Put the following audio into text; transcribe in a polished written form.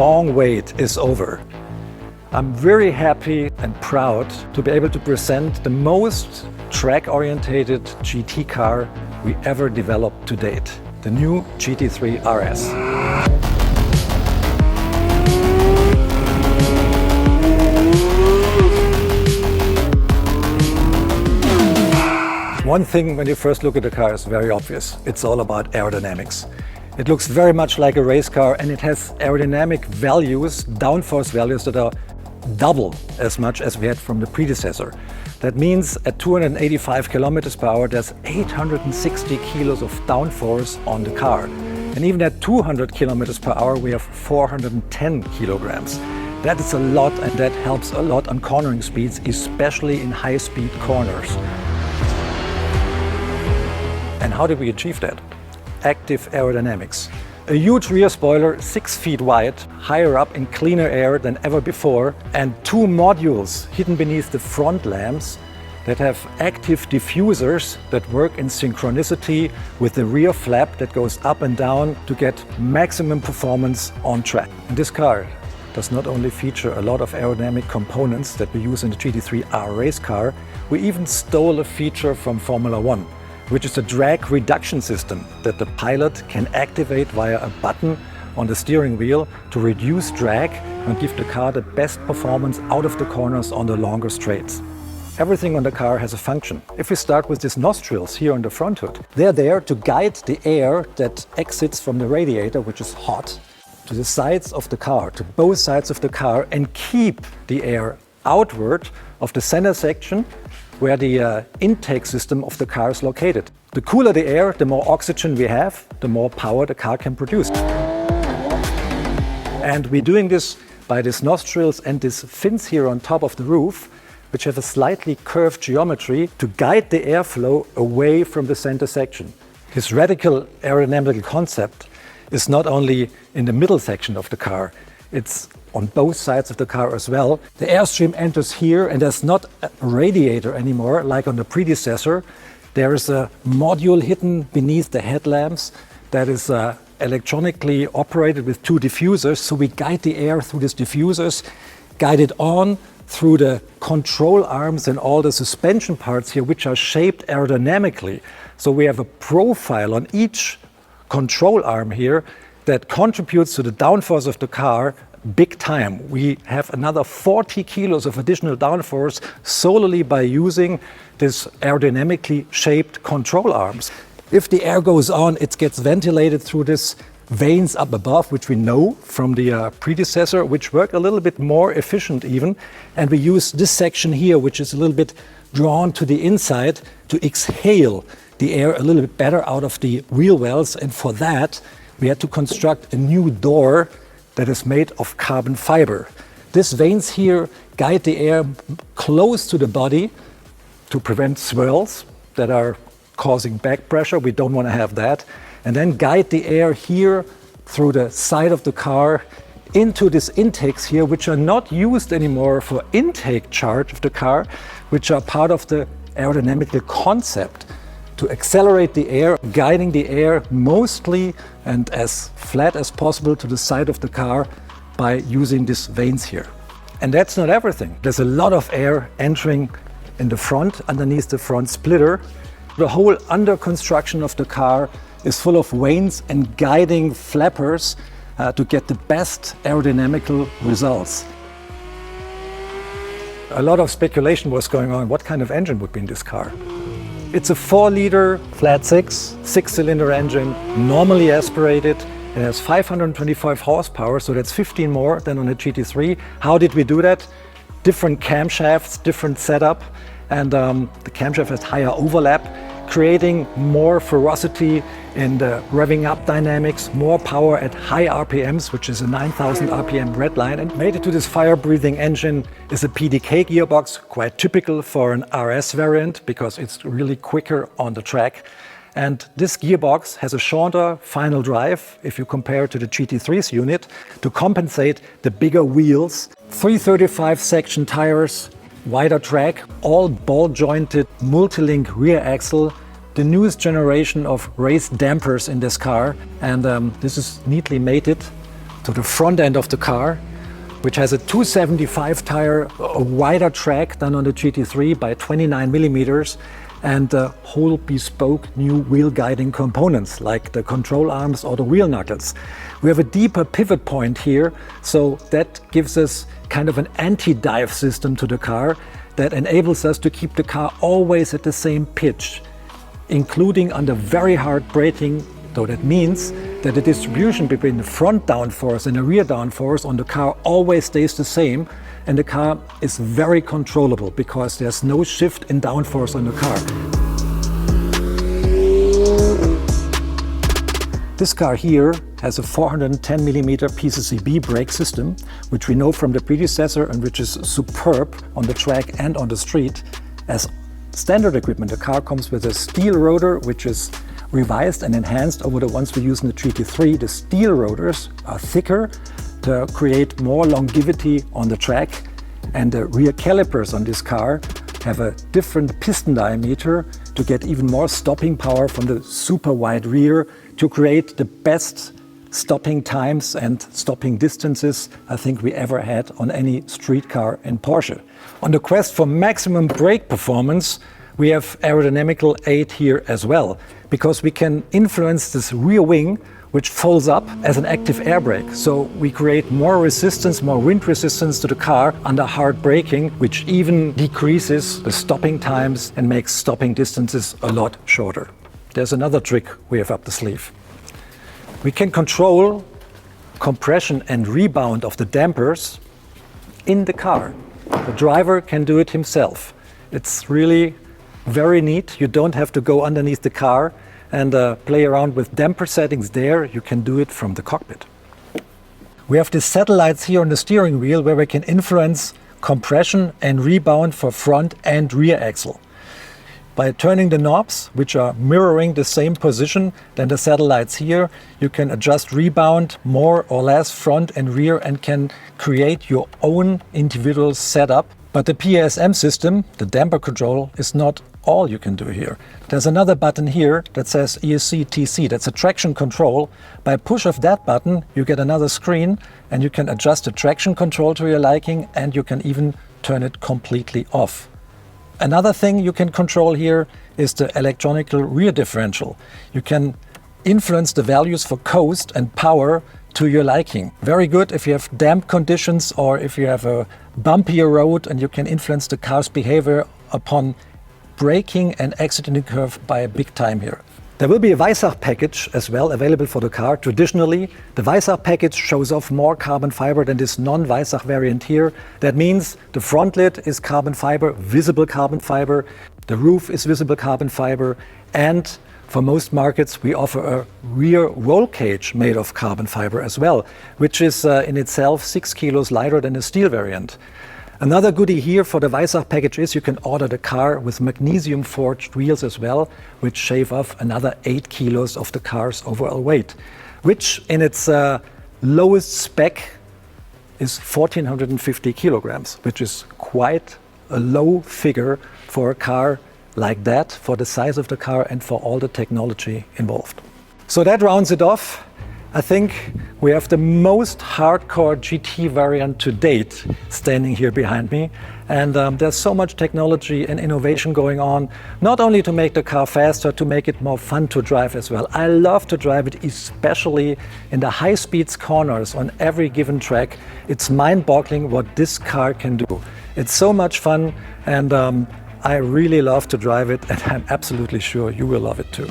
long wait is over. I'm very happy and proud to be able to present the most track-oriented GT car we ever developed to date, the new GT3 RS. One thing when you first look at the car is very obvious. It's all about aerodynamics. It looks very much like a race car, and it has aerodynamic values, downforce values that are double as much as we had from the predecessor. That means at 285 kilometers per hour, there's 860 kilos of downforce on the car. And even at 200 kilometers per hour, we have 410 kilograms. That is a lot, and that helps a lot on cornering speeds, especially in high-speed corners. And how did we achieve that? Active aerodynamics. A huge rear spoiler, 6 feet wide, higher up in cleaner air than ever before, and 2 modules hidden beneath the front lamps that have active diffusers that work in synchronicity with the rear flap that goes up and down to get maximum performance on track. And this car does not only feature a lot of aerodynamic components that we use in the GT3 R race car, we even stole a feature from Formula One, which is a drag reduction system that the pilot can activate via a button on the steering wheel to reduce drag and give the car the best performance out of the corners on the longer straights. Everything on the car has a function. If we start with these nostrils here on the front hood, they're there to guide the air that exits from the radiator, which is hot, to the sides of the car, to both sides of the car, and keep the air outward of the center section where the intake system of the car is located. The cooler the air, the more oxygen we have, the more power the car can produce. And we're doing this by these nostrils and these fins here on top of the roof, which have a slightly curved geometry to guide the airflow away from the center section. This radical aerodynamical concept is not only in the middle section of the car, it's on both sides of the car as well. The airstream enters here, and there's not a radiator anymore like on the predecessor. There is a module hidden beneath the headlamps that is electronically operated with 2 diffusers. So we guide the air through these diffusers, guide it on through the control arms and all the suspension parts here, which are shaped aerodynamically. So we have a profile on each control arm here that contributes to the downforce of the car big time. We have another 40 kilos of additional downforce solely by using this aerodynamically shaped control arms. If the air goes on, it gets ventilated through these vanes up above, which we know from the predecessor, which work a little bit more efficient even. And we use this section here, which is a little bit drawn to the inside, to exhale the air a little bit better out of the wheel wells. And for that, we had to construct a new door that is made of carbon fiber. These vanes here guide the air close to the body to prevent swirls that are causing back pressure. We don't want to have that. And then guide the air here through the side of the car into these intakes here, which are not used anymore for intake charge of the car, which are part of the aerodynamical concept to accelerate the air, guiding the air mostly and as flat as possible to the side of the car by using these vanes here. And that's not everything. There's a lot of air entering in the front, underneath the front splitter. The whole under construction of the car is full of vanes and guiding flappers to get the best aerodynamical results. A lot of speculation was going on. What kind of engine would be in this car? It's a 4-liter flat 6-cylinder engine, normally aspirated. It has 525 horsepower, so that's 15 more than on a GT3. How did we do that? Different camshafts, different setup, and the camshaft has higher overlap, creating more ferocity in the revving up dynamics, more power at high RPMs, which is a 9,000 RPM red line. And made it to this fire-breathing engine is a PDK gearbox, quite typical for an RS variant because it's really quicker on the track. And this gearbox has a shorter final drive if you compare to the GT3's unit to compensate the bigger wheels. 335 section tires, wider track, all ball-jointed multi-link rear axle, the newest generation of race dampers in this car, and this is neatly mated to the front end of the car, which has a 275 tire, a wider track than on the GT3 by 29 millimeters, and whole bespoke new wheel guiding components like the control arms or the wheel knuckles. We have a deeper pivot point here, so that gives us kind of an anti-dive system to the car that enables us to keep the car always at the same pitch, including under very hard braking, though that means that the distribution between the front downforce and the rear downforce on the car always stays the same, and the car is very controllable because there's no shift in downforce on the car. This car here has a 410 millimeter PCCB brake system, which we know from the predecessor and which is superb on the track and on the street. As standard equipment, the car comes with a steel rotor, which is revised and enhanced over the ones we use in the GT3. The steel rotors are thicker to create more longevity on the track, and the rear calipers on this car have a different piston diameter to get even more stopping power from the super wide rear to create the best stopping times and stopping distances I think we ever had on any street car in Porsche. On the quest for maximum brake performance, we have aerodynamical aid here as well, because we can influence this rear wing, which folds up as an active air brake. So we create more resistance, more wind resistance to the car under hard braking, which even decreases the stopping times and makes stopping distances a lot shorter. There's another trick we have up the sleeve. We can control compression and rebound of the dampers in the car. The driver can do it himself. It's really very neat. You don't have to go underneath the car and play around with damper settings there. You can do it from the cockpit. We have these satellites here on the steering wheel where we can influence compression and rebound for front and rear axle. By turning the knobs, which are mirroring the same position than the satellites here, you can adjust rebound more or less front and rear and can create your own individual setup. But the PASM system, the damper control, is not all you can do here. There's another button here that says ESC TC, that's a traction control. By push of that button, you get another screen and you can adjust the traction control to your liking, and you can even turn it completely off. Another thing you can control here is the electronic rear differential. You can influence the values for coast and power to your liking. Very good if you have damp conditions or if you have a bumpier road, and you can influence the car's behavior upon braking and exiting the curve by a big time here. There will be a Weissach package as well available for the car. Traditionally, the Weissach package shows off more carbon fiber than this non-Weissach variant here. That means the front lid is carbon fiber, visible carbon fiber, the roof is visible carbon fiber, and for most markets we offer a rear roll cage made of carbon fiber as well, which is in itself 6 kilos lighter than the steel variant. Another goodie here for the Weissach package is you can order the car with magnesium forged wheels as well, which shave off another 8 kilos of the car's overall weight, which in its lowest spec is 1450 kilograms, which is quite a low figure for a car like that, for the size of the car and for all the technology involved. So that rounds it off. I think we have the most hardcore GT variant to date standing here behind me, and there's so much technology and innovation going on, not only to make the car faster, to make it more fun to drive as well. I love to drive it, especially in the high speeds corners on every given track. It's mind-boggling what this car can do. It's so much fun, and I really love to drive it, and I'm absolutely sure you will love it too.